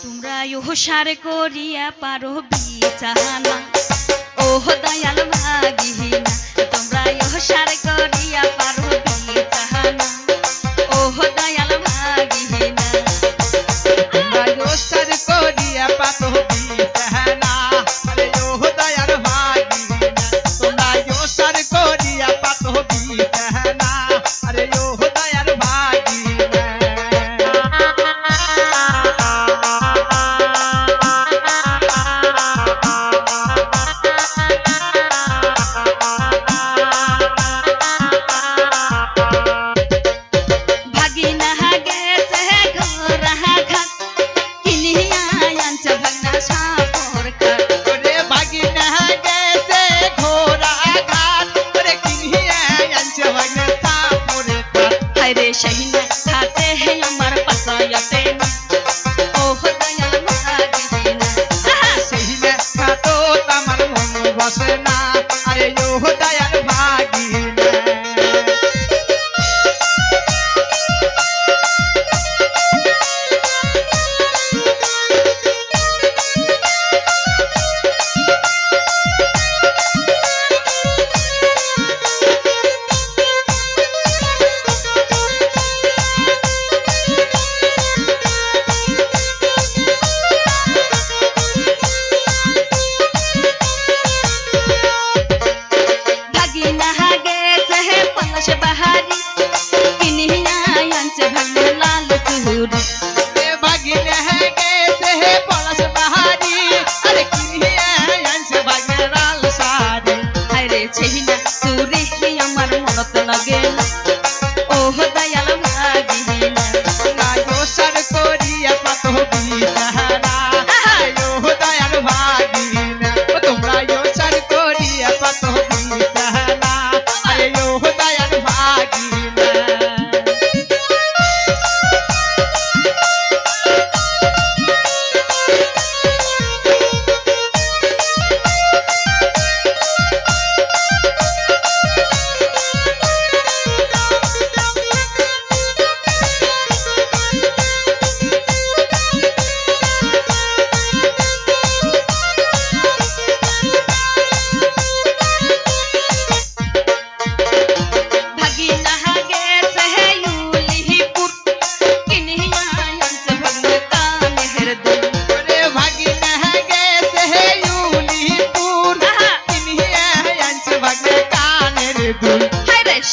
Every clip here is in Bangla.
তোমরা ইহসার করিয়া পারো বিচানা ও দয়াল ভাগিনা তোমরা ইহসার করিয়া পারো বিচানা ও দয়াল ভাগিনা তোমরা ইহসার করিয়া পারো বিচানা আরে ও দয়াল ভাগিনা তোমরা ইহসার করিয়া পারো বিচানা আরে ও দয়াল ভাগিনা शहीना खाते हैं अमर पसायते ओह दयाल भागीना शहीना खातो तमर मन बसना अरे ओह दयाल भागीना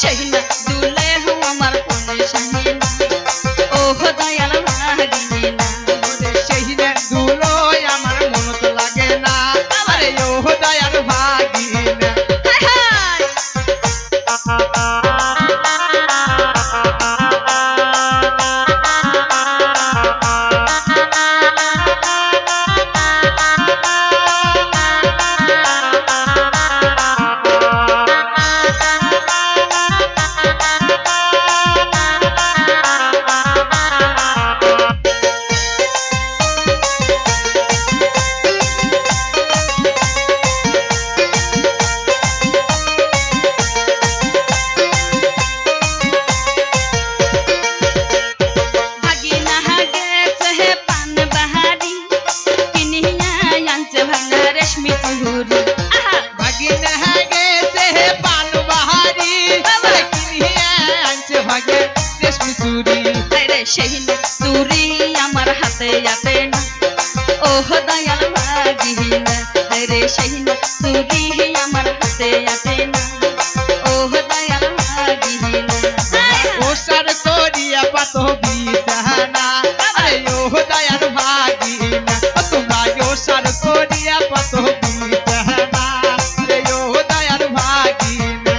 शहीना दूल्हे हूँ अमर पुण्य शहीना ओह दयाल भागीना शहीना दूल्हो अमर मन तो लगे ना अरे ओह दयाल भागीना शहीना चूरी अमर हाथे आते ना ओह दयाल भागीना रे शहीना चूरी अमर हाथे आते ना ओह दयाल भागीना ओ सर कोरिया पातो बीसहना अरे ओह दयाल भागीना तुमरा यो सर कोरिया पातो बीसहना अरे ओह दयाल भागीना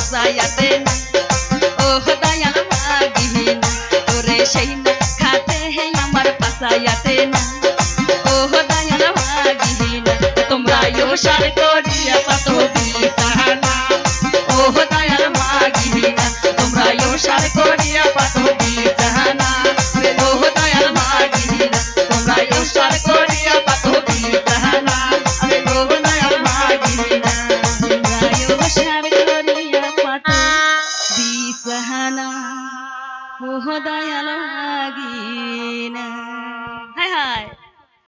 পাসায়াতে না ও দয়াল ভাগিনা ওরে সেই না খাতে হে আমার পাসায়াতে না ও দয়াল ভাগিনা তোমরা ইহসার করিয়া পাতো বিছানা ও দয়াল ভাগিনা তোমরা ইহসার করিয়া পাতো বিছানা ও দয়াল ভাগিনা তোমরা ইহসার করিয়া পাতো বিছানা ও দয়াল ভাগিনা তোমরা ইহসার করিয়া পাতো বিছানা ও দয়াল ভাগিনা হায় হায়